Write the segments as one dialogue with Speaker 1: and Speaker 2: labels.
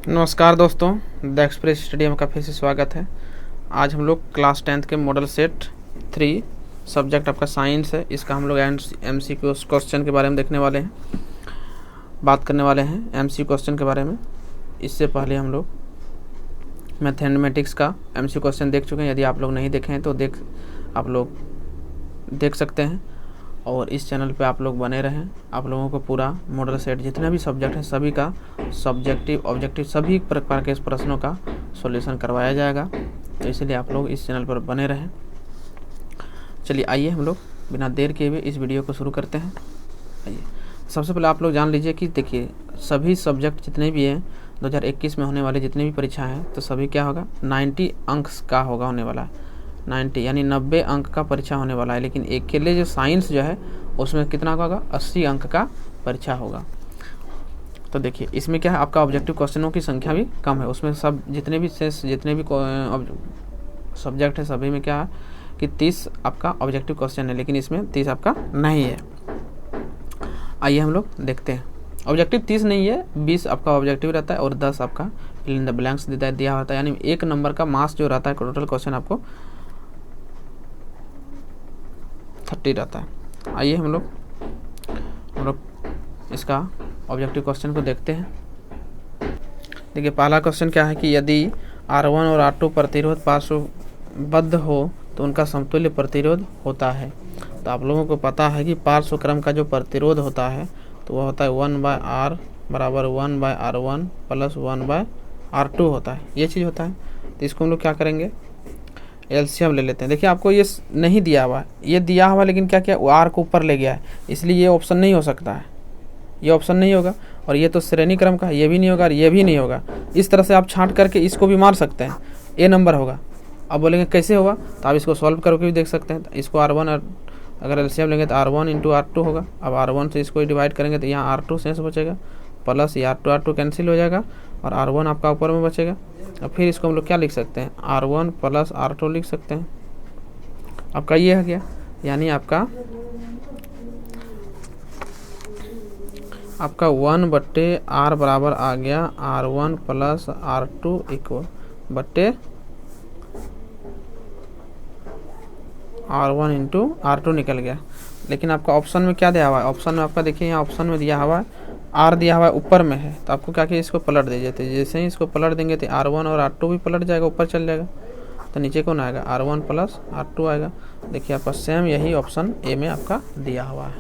Speaker 1: नमस्कार दोस्तों, the express study में का फिर से स्वागत है। आज हम लोग क्लास 10th के मॉडल सेट 3 सब्जेक्ट आपका साइंस है, इसका हम लोग MCQ क्वेश्चन के बारे में देखने वाले हैं, बात करने वाले हैं MCQ क्वेश्चन के बारे में। इससे पहले हम लोग मैथमेटिक्स का MCQ क्वेश्चन देख चुके हैं। यदि आप लोग नहीं देखे हैं तो आप लोग देख सकते हैं, और इस चैनल पे आप लोग बने रहें। आप लोगों को पूरा मॉडल सेट जितने भी सब्जेक्ट हैं सभी का सब्जेक्टिव ऑब्जेक्टिव सभी प्रकार के प्रश्नों का सॉल्यूशन करवाया जाएगा, तो इसलिए आप लोग इस चैनल पर बने रहें। चलिए आइए हम लोग बिना देर किए हुए इस वीडियो को शुरू करते हैं। आइए, सबसे पहले आप लोग जान लीजिए कि देखिए सभी सब्जेक्ट जितने भी हैं 2021 में होने वाले जितने भी परीक्षा हैं तो सभी क्या होगा 90 अंक का होगा होने वाला है। 90 यानी 90 अंक का परीक्षा होने वाला है। लेकिन अकेले जो साइंस जो है उसमें कितना का होगा 80 अंक का परीक्षा होगा। तो देखिए इसमें क्या है, आपका ऑब्जेक्टिव क्वेश्चनों की संख्या भी कम है। उसमें सब जितने भी सब्जेक्ट है सभी में क्या है कि 30 आपका ऑब्जेक्टिव क्वेश्चन है, लेकिन इसमें 30 आपका नहीं है। आइए हम लोग देखते हैं। ऑब्जेक्टिव 30 नहीं है, 20 आपका ऑब्जेक्टिव रहता है और 10 आपका फिल इन द ब्लैंक्स दिया होता है। यानी 1 नंबर का मार्क्स जो रहता है टोटल क्वेश्चन आपको 30 रहता है। आइए हम लोग इसका ऑब्जेक्टिव क्वेश्चन को देखते हैं। देखिए पहला क्वेश्चन क्या है कि यदि R1 और R2 प्रतिरोध पार्श्वबद्ध हो तो उनका समतुल्य प्रतिरोध होता है। तो आप लोगों को पता है कि पार्श्व क्रम का जो प्रतिरोध होता है तो वह होता है 1/R बराबर 1/R1 प्लस 1/R2 होता है। ये चीज़ होता है। तो इसको हम लोग क्या करेंगे, एलसीएम ले लेते हैं। देखिए आपको ये नहीं दिया हुआ है, ये दिया हुआ लेकिन क्या किया आर को ऊपर ले गया है, इसलिए ये ऑप्शन नहीं हो सकता है, ये ऑप्शन नहीं होगा। और ये तो श्रेणी क्रम का, ये भी नहीं होगा और ये भी नहीं होगा। इस तरह से आप छांट करके इसको भी मार सकते हैं, ए नंबर होगा। अब बोलेंगे कैसे होगा, तो आप इसको सॉल्व करके भी देख सकते हैं। इसको R1 अगर एलसीएम लेंगे तो R1 × R2 होगा। अब R1 से इसको डिवाइड करेंगे तो यहाँ R2 शेष बचेगा, प्लस ये R2 कैंसिल हो जाएगा और R1 आपका ऊपर में बचेगा। और फिर इसको हम लोग क्या लिख सकते हैं, R1 प्लस R2 लिख सकते हैं। आपका ये है गया, यानी आपका 1/R बराबर आ गया R1 प्लस R2 इक्वल बट्टे R1 × R2 निकल गया। लेकिन आपका ऑप्शन में क्या दिया हुआ है, ऑप्शन में आपका देखिए यहाँ ऑप्शन में दिया हुआ है R दिया हुआ है ऊपर में है, तो आपको क्या किया इसको पलट दीजिए। तो जैसे ही इसको पलट देंगे तो R1 और R2 भी पलट जाएगा, ऊपर चल जाएगा। तो नीचे कौन आएगा R1 प्लस R2 आएगा। देखिए आपका सेम यही ऑप्शन ए में आपका दिया हुआ है।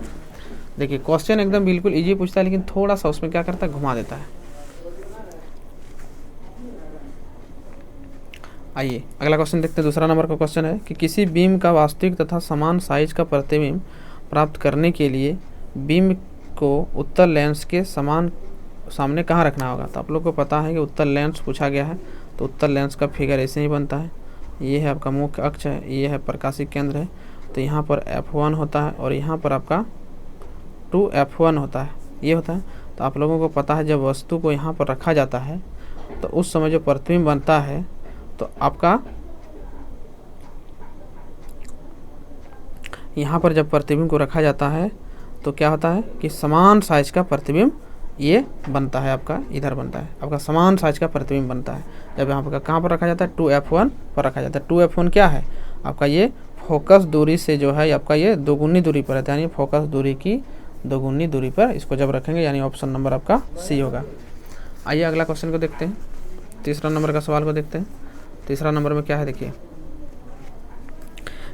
Speaker 1: देखिए क्वेश्चन एकदम बिल्कुल इजी पूछता है, लेकिन थोड़ा सा उसमें क्या करता है घुमा देता है। आइए अगला क्वेश्चन देखते हैं। दूसरा नंबर का क्वेश्चन है कि किसी बीम का वास्तविक तथा समान साइज का प्रतिबिंब प्राप्त करने के लिए बीम को उत्तल लेंस के सामने कहाँ रखना होगा। तो आप लोग को पता है कि उत्तल लेंस पूछा गया है, तो उत्तल लेंस का फिगर ऐसे ही बनता है। ये है आपका मुख्य अक्ष है, ये है प्रकाशिक केंद्र है। तो यहाँ पर F1 होता है और यहाँ पर आपका 2F1 होता है, ये होता है। तो आप लोगों को पता है जब वस्तु को यहाँ पर रखा जाता है तो उस समय जो प्रतिबिंब बनता है तो आपका यहाँ पर जब प्रतिबिंब को रखा जाता है तो क्या होता है कि समान साइज का प्रतिबिंब ये बनता है, आपका इधर बनता है, आपका समान साइज का प्रतिबिंब बनता है। जब यहाँ पर कहाँ पर रखा जाता है 2F1 पर रखा जाता है। 2F1 क्या है आपका, ये फोकस दूरी से जो है आपका ये दोगुनी दूरी पर रहता है, यानी फोकस दूरी की दोगुनी दूरी पर इसको जब रखेंगे, यानी ऑप्शन नंबर आपका सी होगा। आइए अगला क्वेश्चन को देखते हैं। तीसरा नंबर का सवाल को देखते हैं। तीसरा नंबर में क्या है देखिए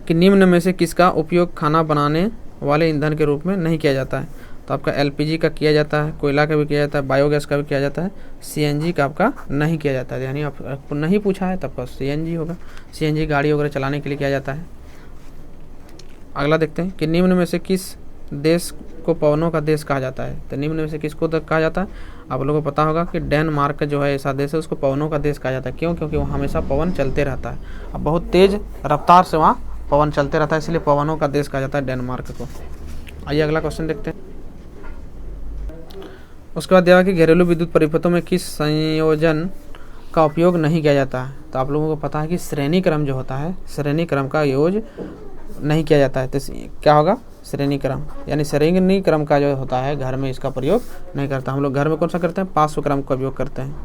Speaker 1: कि निम्न में से किसका उपयोग खाना बनाने वाले ईंधन के रूप में नहीं किया जाता है। तो आपका LPG का किया जाता है, कोयला का भी किया जाता है, बायोगैस का भी किया जाता है, CNG का आपका नहीं किया जाता है। यानी आपको नहीं पूछा है तब आपका CNG होगा। CNG गाड़ी वगैरह चलाने के लिए किया जाता है। अगला देखते हैं कि निम्न में से किस देश को पवनों का देश कहा जाता है। तो निम्न में से किसको कहा जाता है, आप लोगों को पता होगा कि डेनमार्क जो है ऐसा देश है उसको पवनों का देश कहा जाता है। क्यों, क्योंकि वहाँ हमेशा पवन चलते रहता है, अब बहुत तेज रफ्तार से वहाँ पवन चलते रहता है, इसलिए पवनों का देश कहा जाता है डेनमार्क को। आइए अगला क्वेश्चन देखते हैं। उसके बाद दिया कि घरेलू विद्युत परिपथों में किस संयोजन का उपयोग नहीं किया जाता है। तो आप लोगों को पता है कि श्रेणी क्रम जो होता है, श्रेणी क्रम का यूज नहीं किया जाता है। तो क्या होगा श्रेणी क्रम, यानी श्रेणी क्रम का जो होता है घर में इसका प्रयोग नहीं करता। हम लोग घर में कौन सा करते हैं, पार्श्व क्रम का उपयोग करते हैं।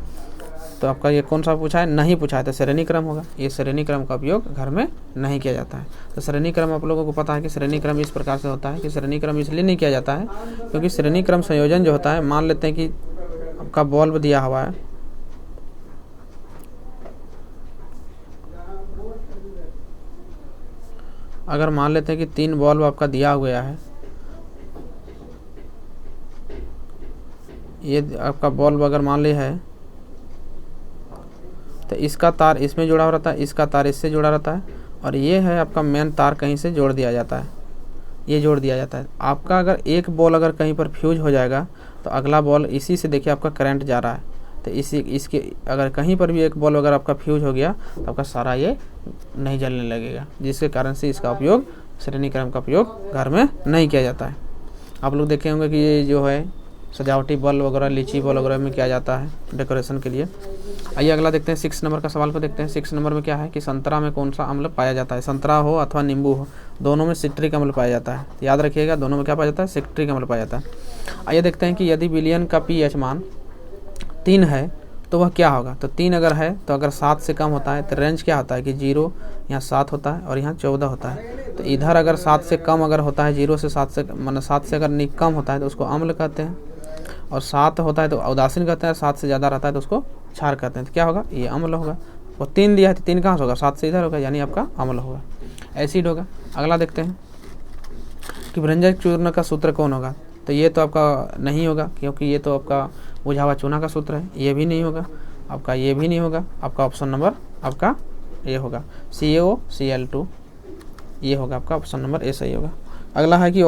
Speaker 1: तो आपका ये कौन सा पूछा है, नहीं पूछा है, तो श्रेणी क्रम होगा। ये श्रेणी क्रम का उपयोग घर में नहीं किया जाता है। तो श्रेणी क्रम आप लोगों को पता है कि श्रेणी क्रम इस प्रकार से होता है कि श्रेणी क्रम इसलिए नहीं किया जाता है क्योंकि श्रेणी क्रम संयोजन जो होता है, मान लेते हैं कि आपका बल्ब दिया हुआ है, अगर मान लेते हैं कि 3 बल्ब आपका दिया हुआ है, ये आपका बल्ब अगर मान लिया है तो इसका तार इसमें जुड़ा रहता है, इसका तार इससे जुड़ा रहता है, और ये है आपका मेन तार कहीं से जोड़ दिया जाता है, ये जोड़ दिया जाता है। आपका अगर एक बॉल अगर कहीं पर फ्यूज हो जाएगा तो अगला बॉल इसी से देखिए आपका करंट जा रहा है, तो इसके अगर कहीं पर भी एक बॉल अगर आपका फ्यूज हो गया तो आपका सारा ये नहीं जलने लगेगा, जिसके कारण से इसका उपयोग श्रेणी क्रम का उपयोग घर में नहीं किया जाता है। आप लोग देखे होंगे कि ये जो है सजावटी बल्ब वगैरह, लीची बल्ब वगैरह में किया जाता है डेकोरेशन के लिए। आइए अगला देखते हैं, 6 नंबर का सवाल को देखते हैं। 6 नंबर में क्या है कि संतरा में कौन सा अम्ल पाया जाता है। संतरा हो अथवा नींबू हो, दोनों में सिट्रिक अम्ल पाया जाता है। याद रखिएगा, दोनों में क्या पाया जाता है, सिट्रिक अम्ल पाया जाता है। आइए देखते हैं कि यदि विलयन का pH मान 3 है तो वह क्या होगा। तो 3 अगर है तो अगर 7 से कम होता है तो रेंज क्या होता है कि 0, यहाँ 7 होता है और यहाँ 14 होता है। तो इधर अगर 7 से कम अगर होता है, 0 से 7 से मतलब 7 से अगर कम होता है तो उसको अम्ल कहते हैं, और 7 होता है तो उदासीन कहते हैं, 7 से ज़्यादा रहता है तो उसको क्षार कहते हैं। तो क्या होगा, ये अम्ल होगा। वो 3 दिया है तो 3 कहाँ से होगा, 7 से इधर होगा, यानी आपका अम्ल होगा, एसिड होगा। अगला देखते हैं कि भृंजक चूर्ण का सूत्र कौन होगा। तो ये तो आपका नहीं होगा क्योंकि ये तो आपका बुझा हुआ चूना का सूत्र है, ये भी नहीं होगा आपका, ये भी नहीं होगा आपका। ऑप्शन नंबर आपका ये होगा CaOCl2, ये होगा आपका ऑप्शन नंबर ए सही होगा। अगला है कि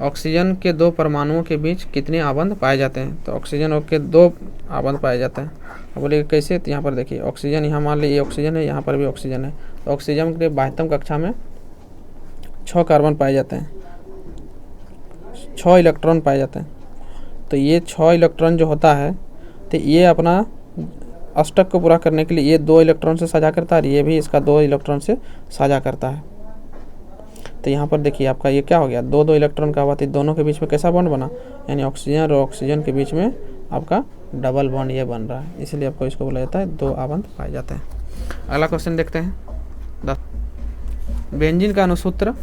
Speaker 1: ऑक्सीजन के 2 परमाणुओं के बीच कितने आबंध पाए जाते हैं। तो ऑक्सीजन के 2 आबंध पाए जाते हैं। अब बोलिए कैसे, तो यहाँ पर देखिए ऑक्सीजन, यहाँ मान लीजिए ये ऑक्सीजन है, यहाँ पर भी ऑक्सीजन है। तो ऑक्सीजन के 22वें कक्षा में 6 कार्बन पाए जाते हैं, 6 इलेक्ट्रॉन पाए जाते हैं। तो ये 6 इलेक्ट्रॉन जो होता है तो ये अपना अष्टक को पूरा करने के लिए ये 2 इलेक्ट्रॉन से साझा करता है, ये भी इसका 2 इलेक्ट्रॉन से साझा करता है। तो यहाँ पर देखिए आपका ये क्या हो गया, 2 इलेक्ट्रॉन का हुआ, तो दोनों के बीच में कैसा बॉन्ड बना, यानी ऑक्सीजन और ऑक्सीजन के बीच में आपका डबल बॉन्ड ये बन रहा है, इसलिए आपको इसको बोला जाता है 2 आबंध पाए जाते हैं। अगला क्वेश्चन देखते हैं, 10 बेंजीन का अनुसूत्र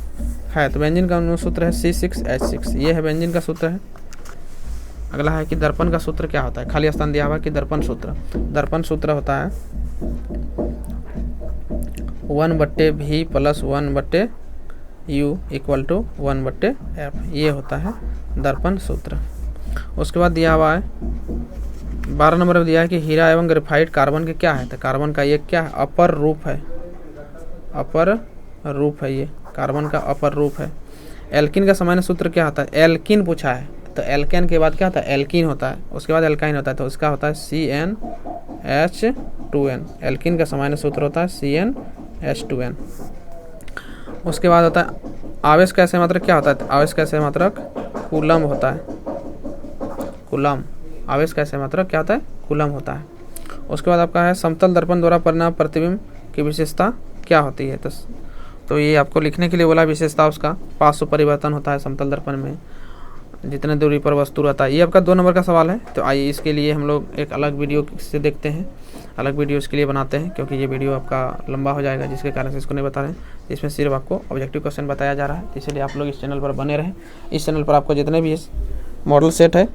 Speaker 1: है। तो बेंजीन का अनुसूत्र है C6H6, ये है बेंजीन का सूत्र है। अगला है कि दर्पण का सूत्र क्या होता है। खाली स्थान दिया हुआ कि दर्पण सूत्र, दर्पण सूत्र होता है 1/V + 1/U = 1/F, ये होता है दर्पण सूत्र। उसके बाद दिया हुआ है 12 नंबर में दिया है कि हीरा एवं ग्रेफाइट कार्बन के क्या है। तो कार्बन का ये क्या है, अपर रूप है, अपर रूप है, ये कार्बन का अपर रूप है। एल्किन का सामान्य सूत्र क्या होता है, एल्किन पूछा है, तो एल्केन के बाद क्या होता है, एल्किन होता है, उसके बाद एल्काइन होता है, तो इसका होता है CnH2n। एल्किन का सामान्य सूत्र होता है CnH2n। उसके बाद होता है आवेश का ऐसे मात्रक क्या होता है, आवेश का ऐसे मात्रक कूलम होता है, कूलम। आवेश का ऐसे मात्रक क्या होता है, कूलम होता है। उसके बाद आपका है समतल दर्पण द्वारा परिणाम प्रतिबिंब की विशेषता क्या होती है। तो ये आपको लिखने के लिए बोला, विशेषता उसका पार्श्व परिवर्तन होता है समतल दर्पण में, जितने दूरी पर वस्तु रहता है। ये आपका 2 नंबर का सवाल है। तो आइए इसके लिए हम लोग एक अलग वीडियो से देखते हैं, अलग वीडियो इसके लिए बनाते हैं, क्योंकि ये वीडियो आपका लंबा हो जाएगा, जिसके कारण से इसको नहीं बता रहे हैं। इसमें सिर्फ आपको ऑब्जेक्टिव क्वेश्चन बताया जा रहा है, इसलिए आप लोग इस चैनल पर बने रहें। इस चैनल पर आपको जितने भी मॉडल सेट है,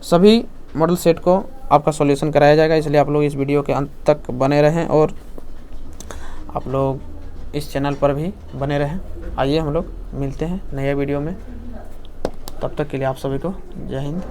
Speaker 1: सभी मॉडल सेट को आपका सॉल्यूशन कराया जाएगा, इसलिए आप लोग इस वीडियो के अंत तक बने रहें और आप लोग इस चैनल पर भी बने रहें। आइए हम लोग मिलते हैं नए वीडियो में, तब तक के लिए आप सभी को जय हिंद।